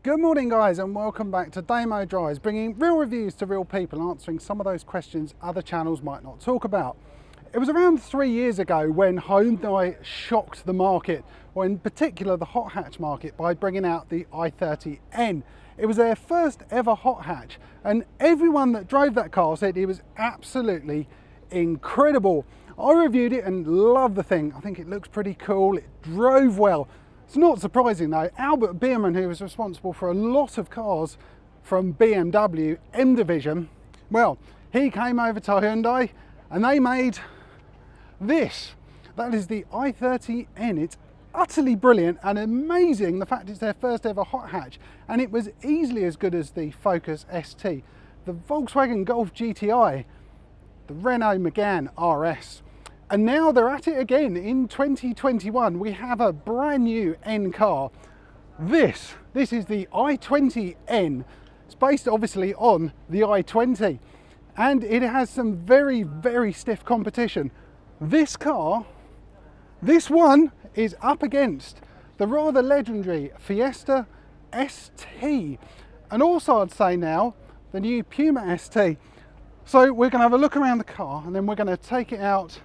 Good morning guys, and welcome back to Damo Drives, bringing real reviews to real people, answering some of those questions other channels might not talk about. It was around 3 years ago when Hyundai shocked the market, or in particular the hot hatch market, by bringing out the i20N. It was their first ever hot hatch, and everyone that drove that car said it was absolutely incredible. I reviewed it and loved the thing. I think it looks pretty cool, it drove well. It's not surprising though, Albert Biermann, who was responsible for a lot of cars from BMW M Division, well, he came over to Hyundai and they made this. That is the i20N. It's utterly brilliant and amazing, the fact it's their first ever hot hatch, and it was easily as good as the Focus ST, the Volkswagen Golf GTI, the Renault Megane RS. And now they're at it again in 2021. We have a brand new N car. This is the i20N. It's based obviously on the i20, and it has some very, very stiff competition. This car, this one is up against the rather legendary Fiesta ST, and also I'd say now the new Puma ST. So we're going to have a look around the car and then we're going to take it out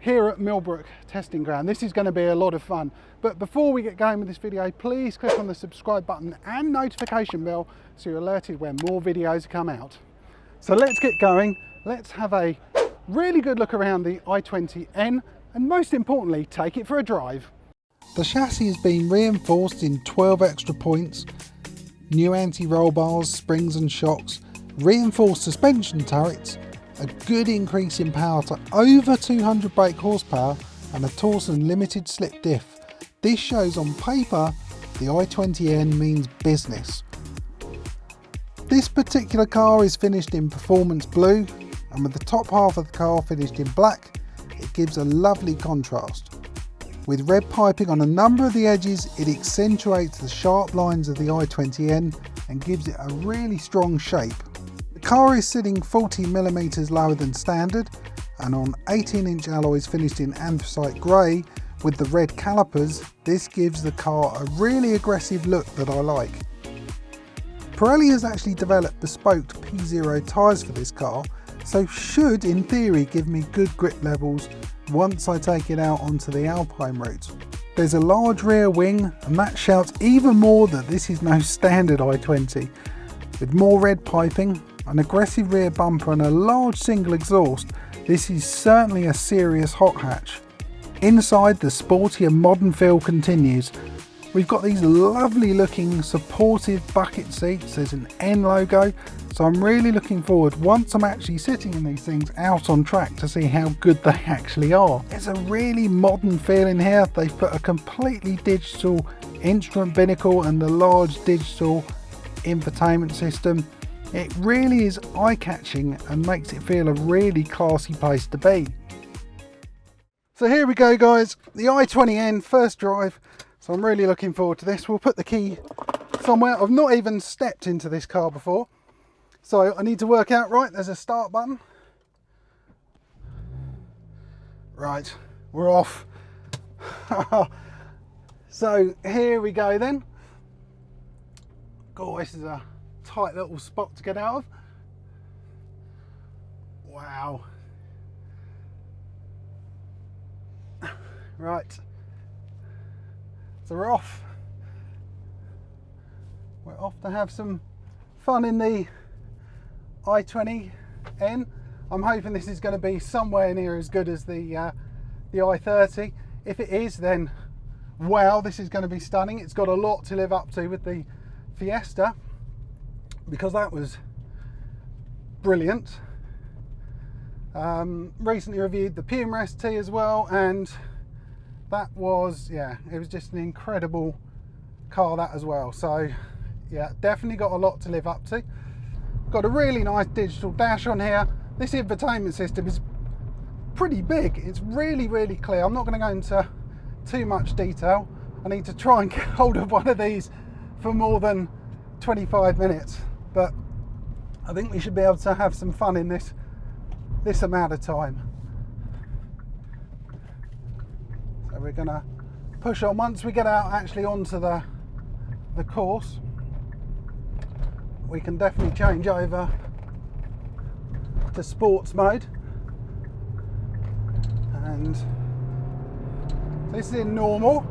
here at Millbrook testing ground. This is going to be a lot of fun, but before we get going with this video, please click on the subscribe button and notification bell so you're alerted when more videos come out. So let's get going. Let's have a really good look around the i20N and most importantly take it for a drive. The chassis has been reinforced in 12 extra points, new anti-roll bars, springs and shocks, reinforced suspension turrets, a good increase in power to over 200 brake horsepower and a Torsen limited slip diff. This shows on paper the i20N means business. This particular car is finished in performance blue, and with the top half of the car finished in black, it gives a lovely contrast. With red piping on a number of the edges, it accentuates the sharp lines of the i20N and gives it a really strong shape. The car is sitting 40mm lower than standard and on 18-inch alloys finished in anthracite grey with the red calipers. This gives the car a really aggressive look that I like. Pirelli has actually developed bespoke P0 tyres for this car, so should in theory give me good grip levels once I take it out onto the Alpine route. There's a large rear wing and that shouts even more that this is no standard i20. With more red piping, an aggressive rear bumper and a large single exhaust, this is certainly a serious hot hatch. Inside, the sporty and modern feel continues. We've got these lovely looking supportive bucket seats, there's an N logo, so I'm really looking forward once I'm actually sitting in these things out on track to see how good they actually are. There's a really modern feel in here. They've put a completely digital instrument binnacle and the large digital infotainment system. It really is eye-catching and makes it feel a really classy place to be. So here we go guys, the i20N first drive. So I'm really looking forward to this. We'll put the key somewhere. I've not even stepped into this car before, so I need to work out, right, there's a start button. Right, we're off. So here we go then. God, this is a tight little spot to get out of. Wow. Right. So we're off. We're off to have some fun in the i20N. I'm hoping this is going to be somewhere near as good as the i30. If it is, then wow, this is going to be stunning. It's got a lot to live up to with the Fiesta, because that was brilliant. Recently reviewed the Puma ST as well, and that was, yeah, it was just an incredible car that as well. So yeah, definitely got a lot to live up to. Got a really nice digital dash on here. This infotainment system is pretty big. It's really, really clear. I'm not going to go into too much detail. I need to try and get hold of one of these for more than 25 minutes, but I think we should be able to have some fun in this amount of time. So we're gonna push on once we get out actually onto the course. we can definitely change over to sports mode. And this is in normal,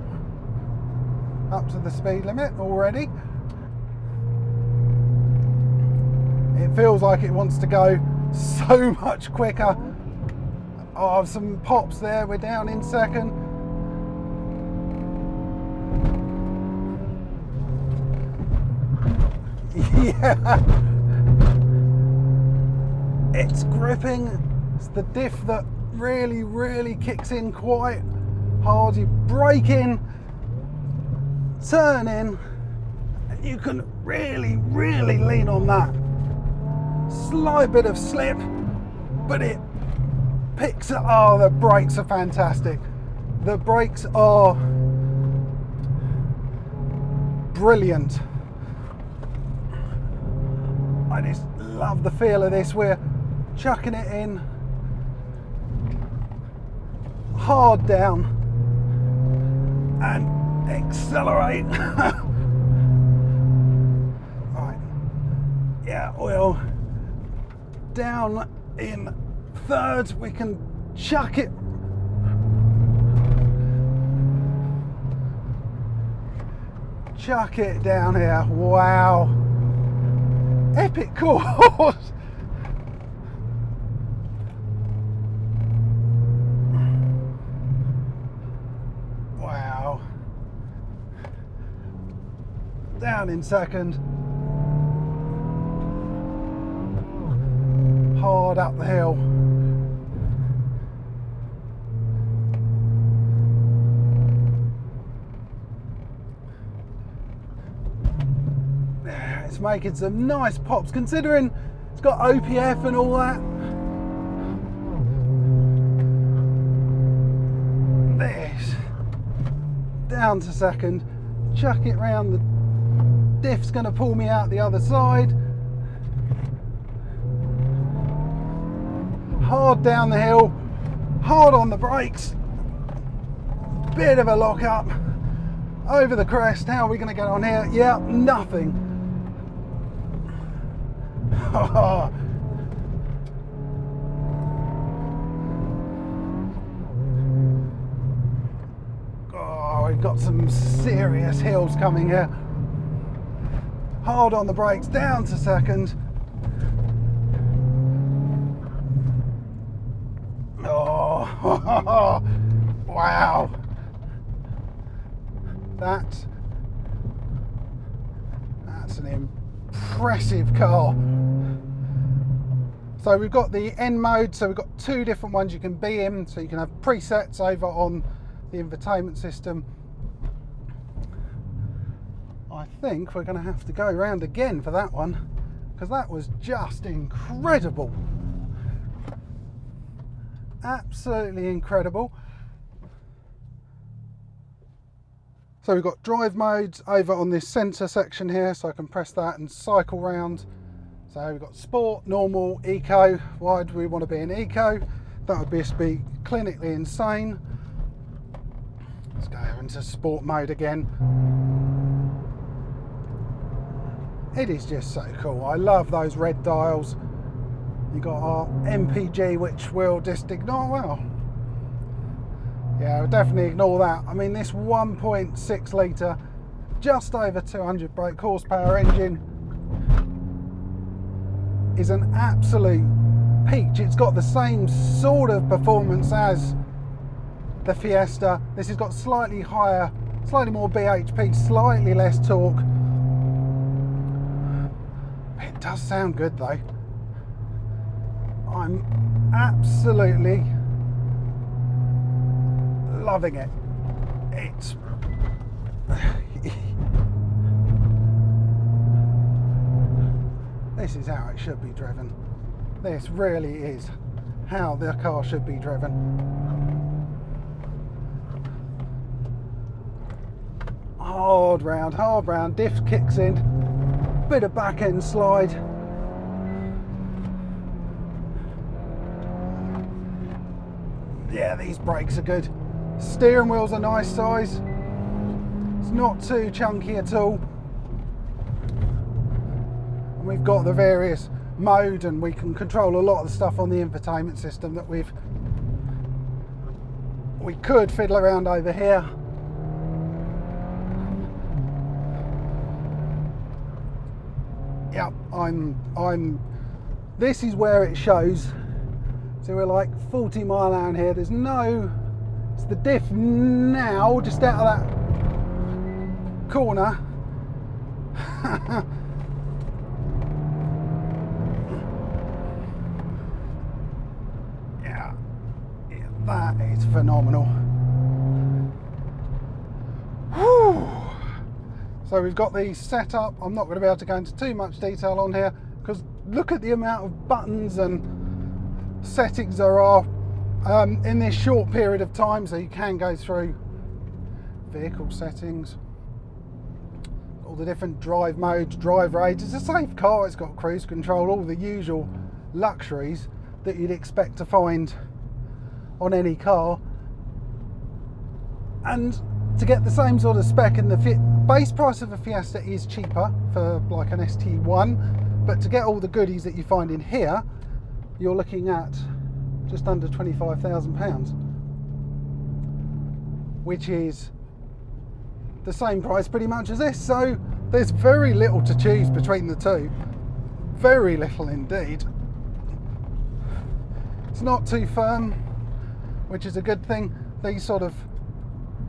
up to the speed limit already. It feels like it wants to go so much quicker. Oh, some pops there, we're down in second. Yeah, it's gripping. It's the diff that really kicks in quite hard. You brake in, turn in, and you can really lean on that. Slight bit of slip, but it picks it. Oh, the brakes are fantastic. The brakes are brilliant. I just love the feel of this. We're chucking it in hard down and accelerate. Right, yeah, oil down in third. We can chuck it down here. Wow, epic course. Wow, down in second, hard up the hill. It's making some nice pops, considering it's got OPF and all that. This, down to second, chuck it round, the diff's going to pull me out the other side. Hard down the hill, hard on the brakes, bit of a lock up, over the crest. How are we going to get on here? Yeah, nothing. Oh, we've got some serious hills coming here. Hard on the brakes, down to second. Oh, wow. That's an impressive car. So we've got the N mode, so we've got two different ones you can be in. So you can have presets over on the infotainment system. I think we're going to have to go around again for that one, because that was just incredible. Absolutely incredible. So we've got drive modes over on this centre section here, so I can press that and cycle round. So we've got sport, normal, eco. Why do we want to be in eco? That would just be clinically insane. Let's go into sport mode again. It is just so cool. I love those red dials. You got our MPG, which we'll just ignore. Well, yeah, we'll definitely ignore that. I mean, this 1.6 litre, just over 200 brake horsepower engine is an absolute peach. It's got the same sort of performance as the Fiesta. This has got slightly higher, slightly more BHP, slightly less torque. It does sound good though. I'm absolutely loving it. It's this is how it should be driven. This really is how the car should be driven. Hard round, diff kicks in, bit of back end slide. Yeah, these brakes are good. Steering wheel's a nice size. It's not too chunky at all. And we've got the various mode, and we can control a lot of the stuff on the infotainment system that we could fiddle around over here. Yep, this is where it shows. So we're like 40 mile an hour in here. There's no, it's the diff now, just out of that corner. yeah, that is phenomenal. Whew. So we've got these set up. I'm not going to be able to go into too much detail on here because look at the amount of buttons and settings there are in this short period of time. So you can go through vehicle settings, all the different drive modes, drive rates. It's a safe car, it's got cruise control, all the usual luxuries that you'd expect to find on any car. And to get the same sort of spec, and the base price of a Fiesta is cheaper for like an ST1, but to get all the goodies that you find in here, you're looking at just under £25,000, which is the same price pretty much as this. So there's very little to choose between the two, very little indeed. It's not too firm, which is a good thing. These sort of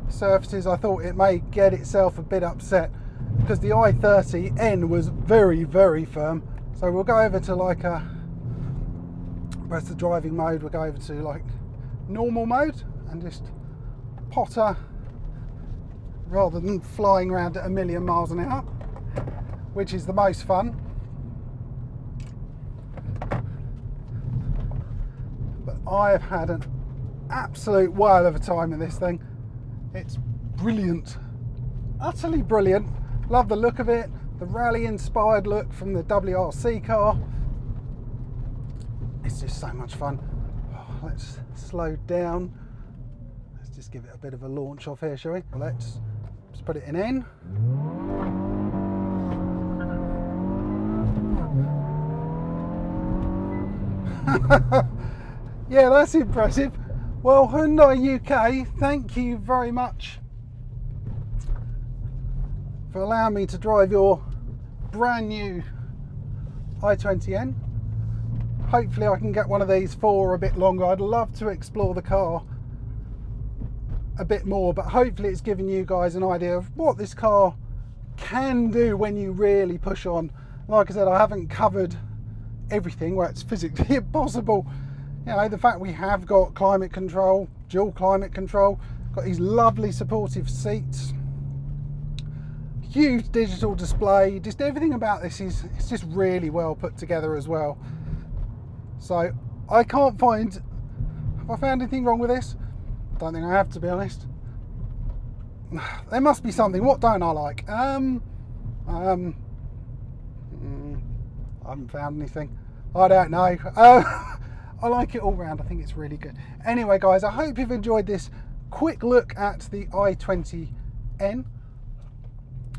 surfaces, I thought it may get itself a bit upset because the i20N was very, very firm. So we'll go over to like a, press the driving mode, we'll go over to like normal mode and just potter rather than flying around at 1,000,000 miles an hour, which is the most fun. But I have had an absolute whale of a time in this thing. It's brilliant, utterly brilliant. Love the look of it, the rally inspired look from the WRC car. It's just so much fun. Let's slow down. Let's just give it a bit of a launch off here, shall we? Let's put it in N. Yeah, that's impressive. Well, Hyundai UK, thank you very much for allowing me to drive your brand new i20N. Hopefully I can get one of these for a bit longer. I'd love to explore the car a bit more, but hopefully it's giving you guys an idea of what this car can do when you really push on. Like I said, I haven't covered everything where it's physically impossible. You know, the fact we have got climate control, dual climate control, got these lovely supportive seats, huge digital display, just everything about this is, it's just really well put together as well. So I can't find, have I found anything wrong with this? Don't think I have, to be honest. There must be something. What don't I like? I haven't found anything. I don't know. I like it all round. I think it's really good. Anyway, guys, I hope you've enjoyed this quick look at the i20N.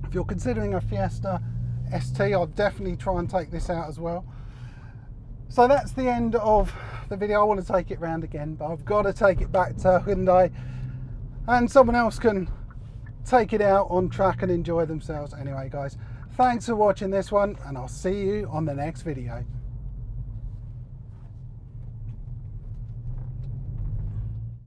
If you're considering a Fiesta ST, I'll definitely try and take this out as well. So that's the end of the video. I want to take it round again, but I've got to take it back to Hyundai and someone else can take it out on track and enjoy themselves. Anyway, guys, thanks for watching this one, and I'll see you on the next video.